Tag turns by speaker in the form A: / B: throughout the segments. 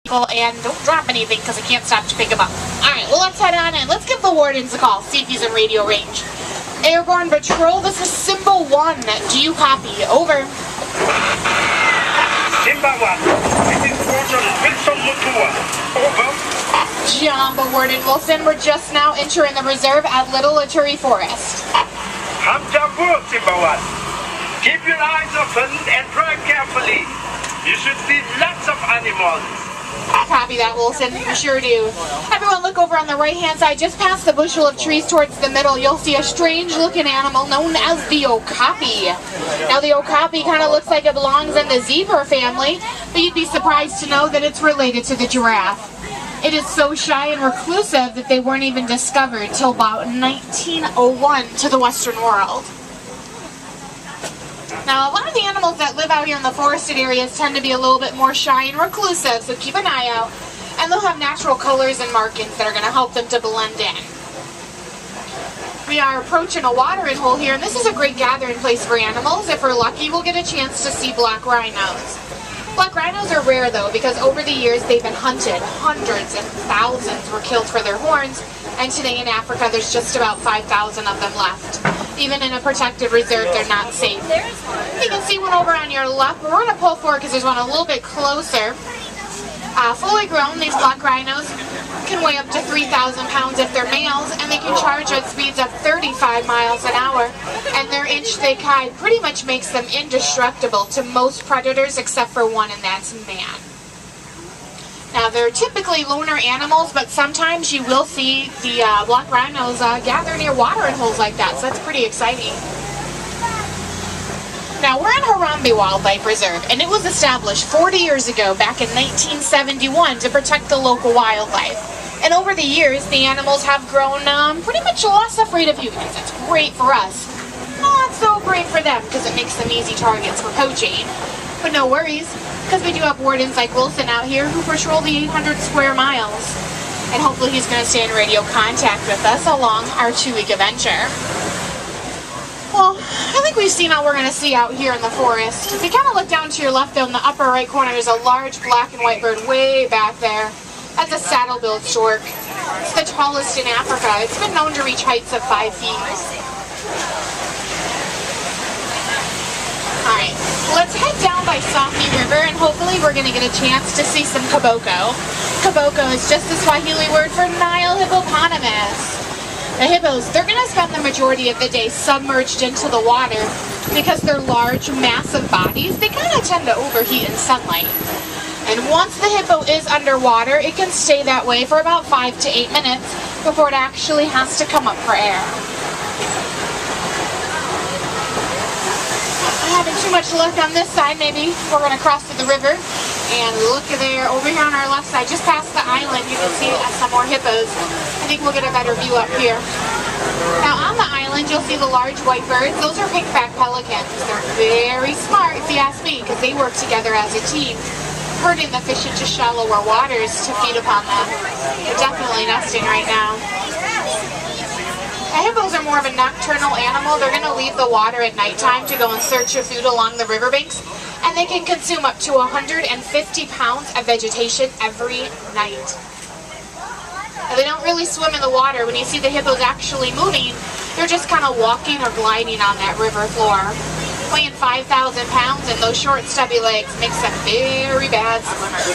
A: and don't drop anything because I can't stop to pick him up. Alright, well let's head on in. Let's give the wardens a call, see if he's in radio range. Airborne Patrol, this is Symbol 1. Do you copy? Over.
B: Simba 1, this is Warden Wilson Mutua. Over.
A: Jumbo Warden Wilson, we're just now entering the reserve at Little Aturi Forest.
B: Hamjabur, Simba 1. Keep your eyes open and drive carefully. You should see lots of animals.
A: Copy that, Wilson. We sure do. Everyone look over on the right-hand side. Just past the bushel of trees towards the middle, you'll see a strange-looking animal known as the okapi. Now, the okapi kind of looks like it belongs in the zebra family, but you'd be surprised to know that it's related to the giraffe. It is so shy and reclusive that they weren't even discovered till about 1901 to the Western world. Now, a lot of the animals that live out here in the forested areas tend to be a little bit more shy and reclusive, so keep an eye out. And they'll have natural colors and markings that are going to help them to blend in. We are approaching a watering hole here, and this is a great gathering place for animals. If we're lucky, we'll get a chance to see black rhinos. Black rhinos are rare, though, because over the years they've been hunted. Hundreds and thousands were killed for their horns, and today in Africa there's just about 5,000 of them left. Even in a protected reserve, they're not safe. You can see one over on your left, but we're going to pull forward because there's one a little bit closer. Fully grown, these black rhinos can weigh up to 3,000 pounds if they're males, and they can charge at speeds of 35 miles an hour. And their inch-thick hide pretty much makes them indestructible to most predators except for one, and that's man. Now, they're typically loner animals, but sometimes you will see the black rhinos gather near watering holes like that, so that's pretty exciting. Now, we're in Harambe Wildlife Reserve, and it was established 40 years ago, back in 1971, to protect the local wildlife. And over the years, the animals have grown pretty much less afraid of humans. It's great for us. Not so great for them, because it makes them easy targets for poaching. But no worries, because we do have wardens like Wilson out here who patrol the 800 square miles. And hopefully he's going to stay in radio contact with us along our 2-week adventure. Well, I think we've seen all we're going to see out here in the forest. If you kind of look down to your left, though, in the upper right corner, there's a large black and white bird way back there. That's a saddle-billed stork. It's the tallest in Africa. It's been known to reach heights of 5 feet. Alright, let's head down by Safi River, and hopefully we're going to get a chance to see some kiboko. Kiboko is just the Swahili word for Nile hippopotamus. The hippos, they're going to spend the majority of the day submerged into the water because their large, massive bodies, they kind of tend to overheat in sunlight. And once the hippo is underwater, it can stay that way for about 5 to 8 minutes before it actually has to come up for air. Not having too much luck on this side. Maybe we're going to cross to the river. And look there, over here on our left side, just past the island, you can see some more hippos. I think we'll get a better view up here. Now on the island, you'll see the large white birds. Those are pink-backed pelicans. They're very smart, if you ask me, because they work together as a team, herding the fish into shallower waters to feed upon them. They're definitely nesting right now. The hippos are more of a nocturnal animal. They're going to leave the water at nighttime to go in search of food along the riverbanks, and they can consume up to 150 pounds of vegetation every night. Now, they don't really swim in the water. When you see the hippos actually moving, they're just kind of walking or gliding on that river floor. Weighing 5,000 pounds, and those short, stubby legs makes them very bad swimmers.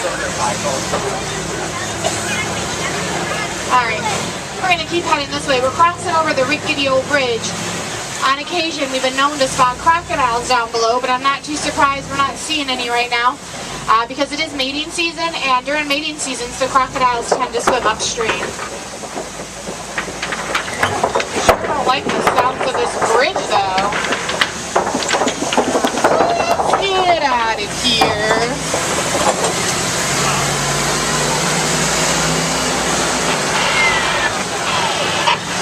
A: Alright, we're going to keep heading this way. We're crossing over the rickety old bridge. On occasion, we've been known to spot crocodiles down below, but I'm not too surprised we're not seeing any right now because it is mating season, and during mating seasons, the crocodiles tend to swim upstream. Sure don't like the sounds of this bridge, though. Let's get out of here.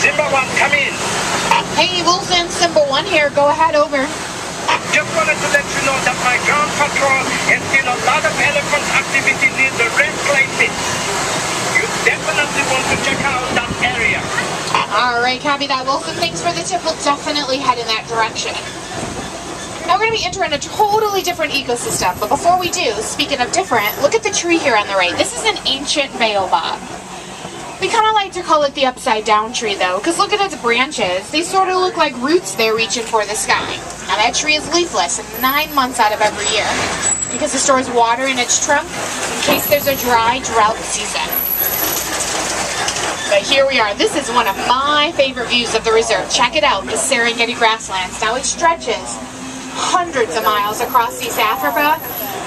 B: Simba 1, come in.
A: Hey, Wilson, Symbol 1 here. Go ahead, over.
B: Just wanted to let you know that my ground patrol has seen a lot of elephant activity near the Red Clay Pit. You definitely want to check out that area.
A: Alright, copy that, Wilson. Thanks for the tip. We'll definitely head in that direction. Now, we're going to be entering a totally different ecosystem, but before we do, speaking of different, look at the tree here on the right. This is an ancient baobab. We kind of like to call it the upside down tree though, because look at its branches. They sort of look like roots there reaching for the sky. Now that tree is leafless 9 months out of every year because it stores water in its trunk in case there's a dry drought season. But here we are. This is one of my favorite views of the reserve. Check it out, the Serengeti grasslands. Now it stretches hundreds of miles across East Africa,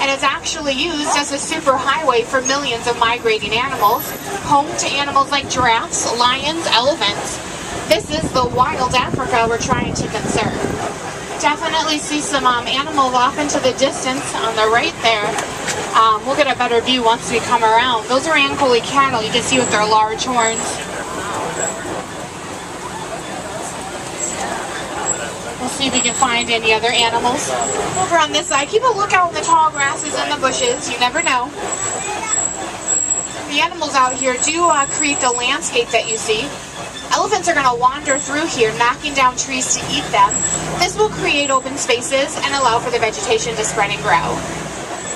A: and it's actually used as a super highway for millions of migrating animals, home to animals like giraffes, lions, elephants. This is the wild Africa we're trying to conserve. Definitely see some animals off into the distance on the right there. We'll get a better view once we come around. Those are Ankole cattle. You can see with their large horns. We'll see if we can find any other animals. Over on this side, keep a lookout in the tall grasses and the bushes. You never know. The animals out here do create the landscape that you see. Elephants are going to wander through here, knocking down trees to eat them. This will create open spaces and allow for the vegetation to spread and grow.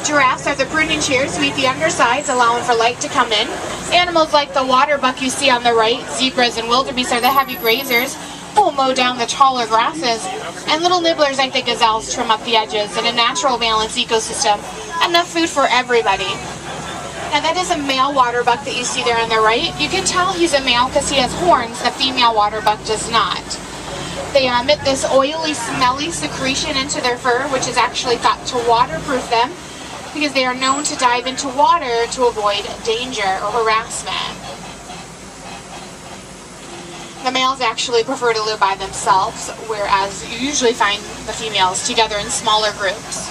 A: Giraffes are the pruning shears who eat the undersides, allowing for light to come in. Animals like the water buck you see on the right, zebras and wildebeest are the heavy grazers who will mow down the taller grasses. And little nibblers like the gazelles trim up the edges in a natural balanced ecosystem. Enough food for everybody. Now that is a male water buck that you see there on the right. You can tell he's a male because he has horns. The female water buck does not. They emit this oily, smelly secretion into their fur, which is actually thought to waterproof them because they are known to dive into water to avoid danger or harassment. The males actually prefer to live by themselves, whereas you usually find the females together in smaller groups.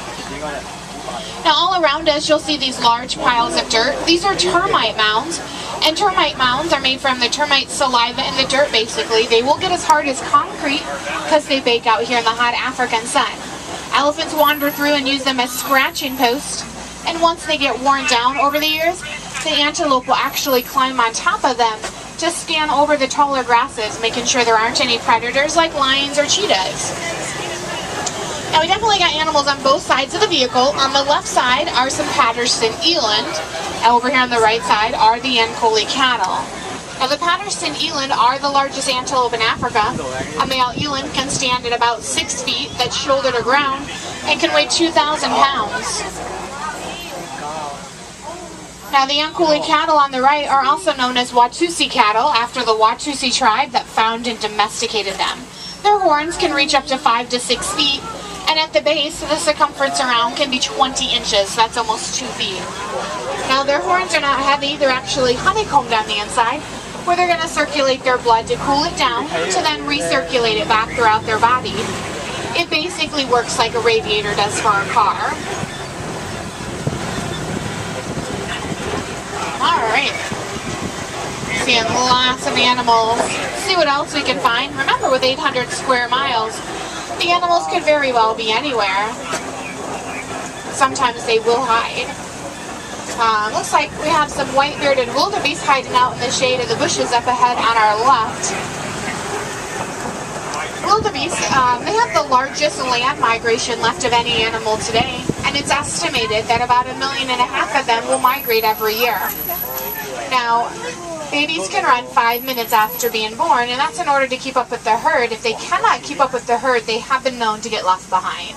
A: Now all around us you'll see these large piles of dirt. These are termite mounds, and termite mounds are made from the termite saliva in the dirt basically. They will get as hard as concrete because they bake out here in the hot African sun. Elephants wander through and use them as scratching posts, and once they get worn down over the years, the antelope will actually climb on top of them to scan over the taller grasses, making sure there aren't any predators like lions or cheetahs. Now we definitely got animals on both sides of the vehicle. On the left side are some Patterson eland, and over here on the right side are the Ankole cattle. Now the Patterson eland are the largest antelope in Africa. A male eland can stand at about 6 feet, that's shoulder to ground, and can weigh 2,000 pounds. Now the Ankole cattle on the right are also known as Watusi cattle, after the Watusi tribe that found and domesticated them. Their horns can reach up to 5 to 6 feet, and at the base, the circumference around can be 20 inches, that's almost 2 feet. Now their horns are not heavy, they're actually honeycombed on the inside, where they're going to circulate their blood to cool it down, to then recirculate it back throughout their body. It basically works like a radiator does for a car. Alright, seeing lots of animals. See what else we can find. Remember, with 800 square miles, the animals could very well be anywhere. Sometimes they will hide. Looks like we have some white-bearded wildebeest hiding out in the shade of the bushes up ahead on our left. Wildebeest, they have the largest land migration left of any animal today, and it's estimated that about 1.5 million of them will migrate every year. Now, babies can run 5 minutes after being born, and that's in order to keep up with the herd. If they cannot keep up with the herd, they have been known to get left behind.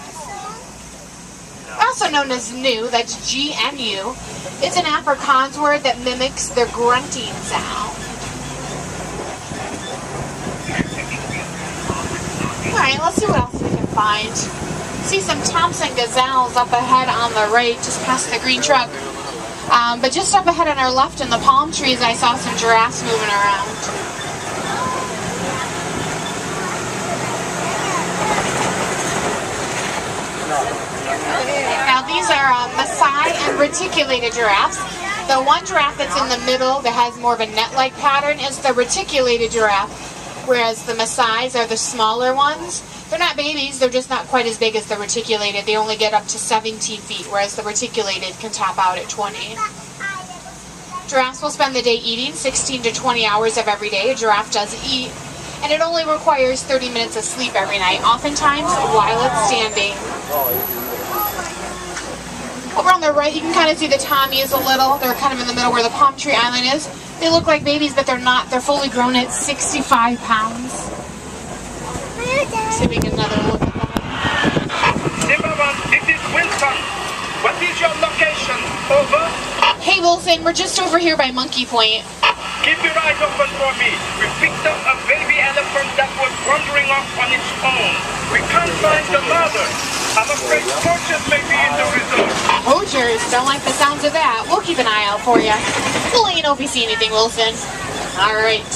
A: Also known as GNU, that's GNU, it's an Afrikaans word that mimics their grunting sound. Alright, let's see what else we can find. See some Thompson gazelles up ahead on the right, just past the green truck. But just up ahead on our left in the palm trees, I saw some giraffes moving around. Now these are Maasai and reticulated giraffes. The one giraffe that's in the middle that has more of a net-like pattern is the reticulated giraffe, whereas the Maasais are the smaller ones. They're not babies, they're just not quite as big as the reticulated. They only get up to 17 feet, whereas the reticulated can top out at 20. Giraffes will spend the day eating 16 to 20 hours of every day. A giraffe does eat. and it only requires 30 minutes of sleep every night, oftentimes while it's standing. Over on the right, you can kind of see the Tommies a little. They're kind of in the middle where the Palm Tree Island is. They look like babies, but they're not. They're fully grown at 65 pounds. See if we can get another look at that.
B: Zimmerman, this is Wilson. What is your location? Over.
A: Hey Wilson, we're just over here by Monkey Point.
B: Keep your eyes open for me. We picked up a baby elephant that was wandering off on its own. We can't find the mother. I'm afraid poachers may be in the resort.
A: Poachers? Don't like the sounds of that. We'll keep an eye out for you. We'll let you know if we see anything, Wilson. Alright.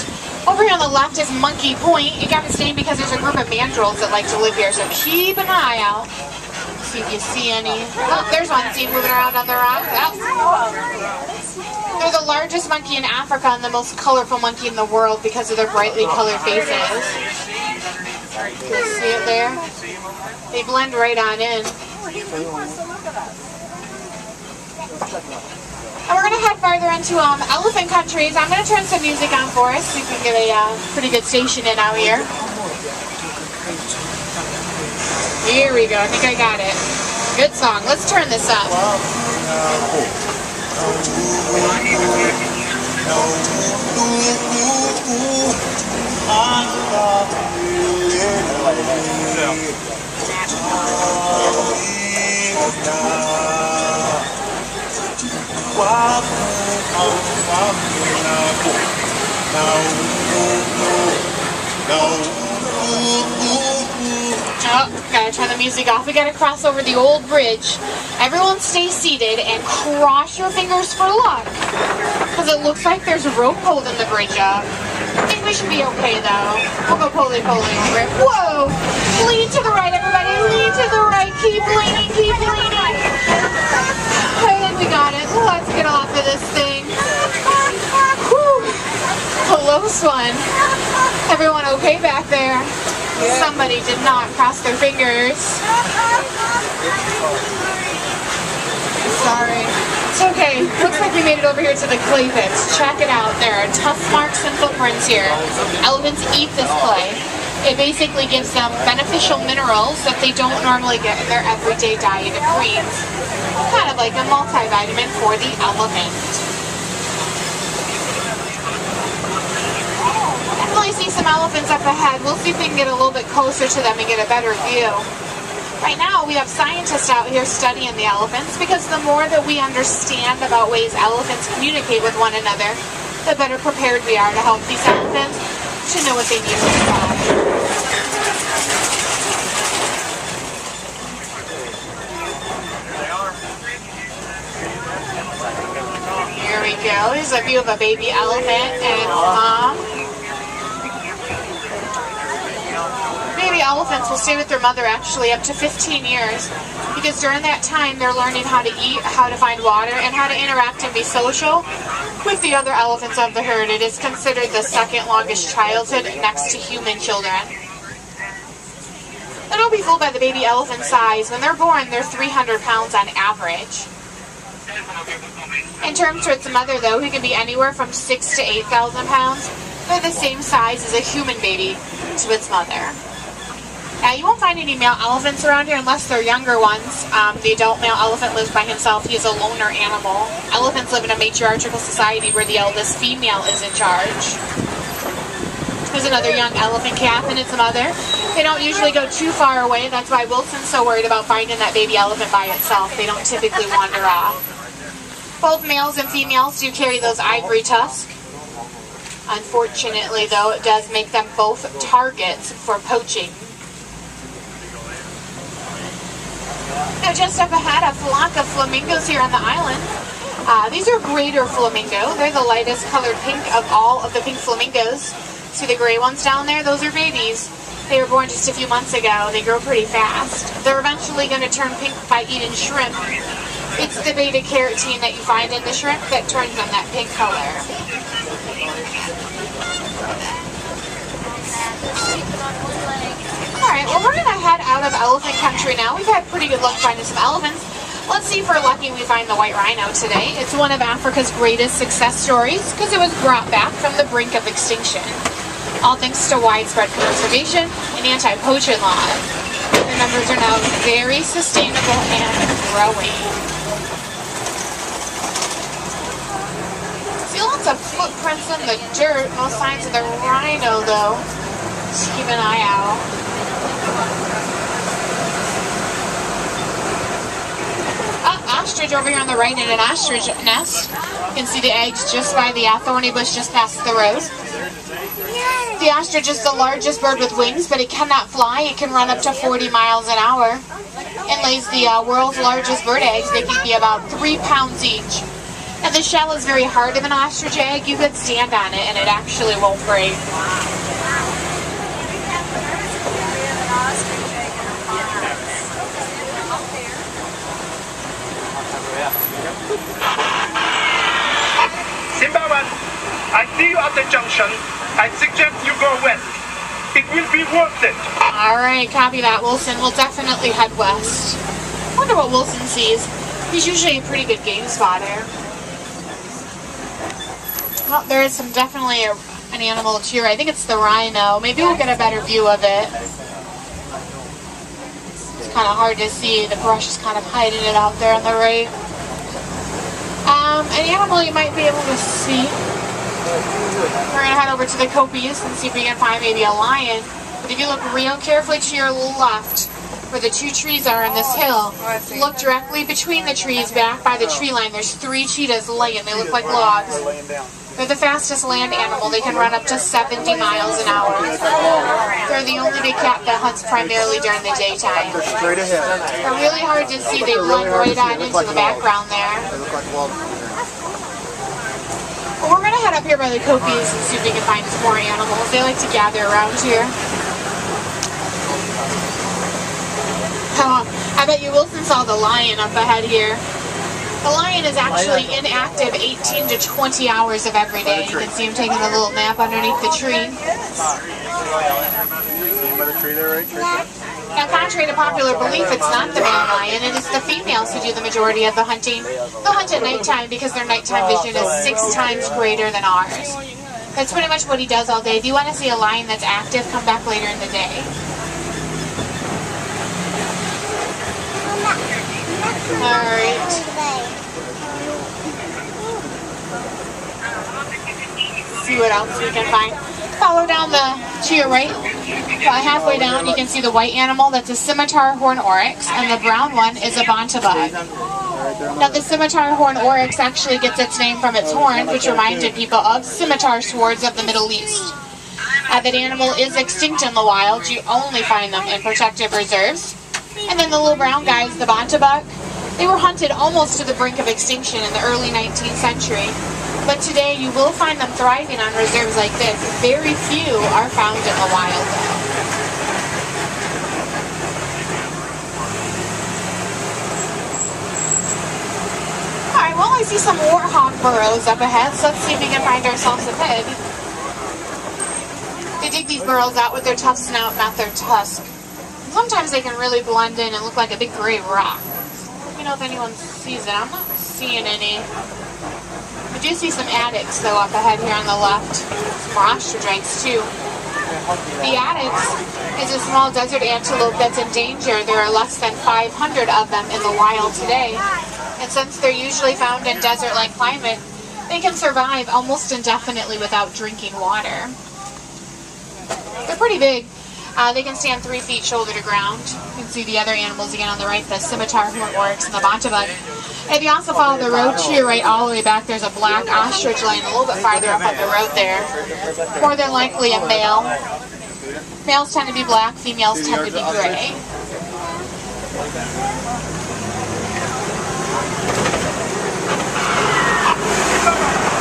A: Over here on the left is Monkey Point. It got its name because there's a group of mandrills that like to live here, so keep an eye out. See if you see any. Oh, there's one. See moving around on the rock. They're the largest monkey in Africa and the most colorful monkey in the world because of their brightly colored faces. You can see it there? They blend right on in. And we're going to head farther into elephant countries. I'm going to turn some music on for us so we can get a pretty good station in out here. Here we go. I think I got it. Good song. Let's turn this up. Oh, gotta turn the music off. We gotta cross over the old bridge. Everyone stay seated and cross your fingers for luck. Because it looks like there's a rope holding the bridge up. I think we should be okay though. We'll go pulley-pulley over it. Whoa! Lean to the right, everybody. Lean to the right. Keep leaning, keep leaning. And we got it. Let's get off of this thing. Whew. Close one. Everyone okay back there? Somebody did not cross their fingers. Sorry. It's okay. Looks like we made it over here to the clay pits. Check it out. There are tusk marks and footprints here. Elephants eat this clay. It basically gives them beneficial minerals that they don't normally get in their everyday diet of greens. Kind of like a multivitamin for the elephant. Definitely see some elephants up ahead. We'll see if we can get a little bit closer to them and get a better view. Right now, we have scientists out here studying the elephants because the more that we understand about ways elephants communicate with one another, the better prepared we are to help these elephants to know what they need to survive. Here we go. Here's a view of a baby elephant and mom. Baby elephants will stay with their mother actually up to 15 years because during that time they're learning how to eat, how to find water, and how to interact and be social with the other elephants of the herd. It is considered the second longest childhood next to human children. And don't be fooled by the baby elephant size. When they're born, they're 300 pounds on average. In terms to its mother though, who can be anywhere from 6,000 to 8,000 pounds, they're the same size as a human baby to its mother. Now, you won't find any male elephants around here unless they're younger ones. The adult male elephant lives by himself. He is a loner animal. Elephants live in a matriarchal society where the eldest female is in charge. There's another young elephant calf and its mother. They don't usually go too far away. That's why Wilson's so worried about finding that baby elephant by itself. They don't typically wander off. Both males and females do carry those ivory tusks. Unfortunately, though, it does make them both targets for poaching. Now, just up ahead, a flock of flamingos here on the island. These are greater flamingo. They're the lightest colored pink of all of the pink flamingos. See the gray ones down there? Those are babies. They were born just a few months ago. They grow pretty fast. They're eventually going to turn pink by eating shrimp. It's the beta-carotene that you find in the shrimp that turns them that pink color. Alright, well, we're going to head out of elephant country now. We've had pretty good luck finding some elephants. Let's see if we're lucky we find the white rhino today. It's one of Africa's greatest success stories because it was brought back from the brink of extinction. all thanks to widespread conservation and anti-poaching laws. The numbers are now very sustainable and growing. See lots of footprints in the dirt, no signs of the rhino though. Just keep an eye out. Ostrich over here on the right in an ostrich nest. You can see the eggs just by the thorny bush just past the road. The ostrich is the largest bird with wings, but it cannot fly. It can run up to 40 miles an hour and lays the world's largest bird eggs. They can be about 3 pounds each. And the shell is very hard of an ostrich egg. You could stand on it and it actually won't break.
B: Simbawan, I see you at the junction. I suggest you go west. It will be worth it.
A: Alright, copy that, Wilson. We'll definitely head west. Wonder what Wilson sees. He's usually a pretty good game spotter. Well, there is definitely an animal to your right. I think it's the rhino. Maybe we'll get a better view of it. It's kind of hard to see. The brush is kind of hiding it out there on the right. An animal you might be able to see. We're going to head over to the Copies and see if we can find maybe a lion. But if you look real carefully to your left, where the 2 trees are on this hill, look directly between the trees, back by the tree line. There's 3 cheetahs laying. They look like logs. They're the fastest land animal. They can run up to 70 miles an hour. They're the only big cat that hunts primarily during the daytime.
C: Straight ahead.
A: They're really hard to see. They blend right on into the background there.
C: They look like wild.
A: Well, we're going to head up here by the Copies and see if we can find some more animals. They like to gather around here. I bet you Wilson saw the lion up ahead here. The lion is actually inactive 18 to 20 hours of every day. You can see him taking a little nap underneath the tree. Now, contrary to popular belief, it's not the male lion. It is the females who do the majority of the hunting. They'll hunt at nighttime because their nighttime vision is 6 times greater than ours. That's pretty much what he does all day. If you want to see a lion that's active, come back later in the day. Alright. See what else we can find. Follow down to your right. Halfway down you can see the white animal. That's a scimitar horn oryx, and the brown one is a bontebug. Now the scimitar horn oryx actually gets its name from its horns, which reminded people of scimitar swords of the Middle East. That animal is extinct in the wild. You only find them in protected reserves. And then the little brown guys, the bontebug, they were hunted almost to the brink of extinction in the early 19th century. But today you will find them thriving on reserves like this. Very few are found in the wild though. Alright, well I see some warthog burrows up ahead, so let's see if we can find ourselves a pig. They dig these burrows out with their tough snout, not their tusk. Sometimes they can really blend in and look like a big gray rock. Let me know if anyone sees it. I'm not seeing any. We do see some addax though up ahead here on the left. Some more ostrich eggs too. The addax is a small desert antelope that's in danger. There are less than 500 of them in the wild today. And since they're usually found in desert-like climate, they can survive almost indefinitely without drinking water. They're pretty big. They can stand 3 feet shoulder to ground. You can see the other animals again on the right, the scimitar horn oryx and the bontebug. If you also follow the road to your right all the way back, there's a black ostrich laying a little bit farther up on the road there. More than likely a male. Males tend to be black, females tend to be gray.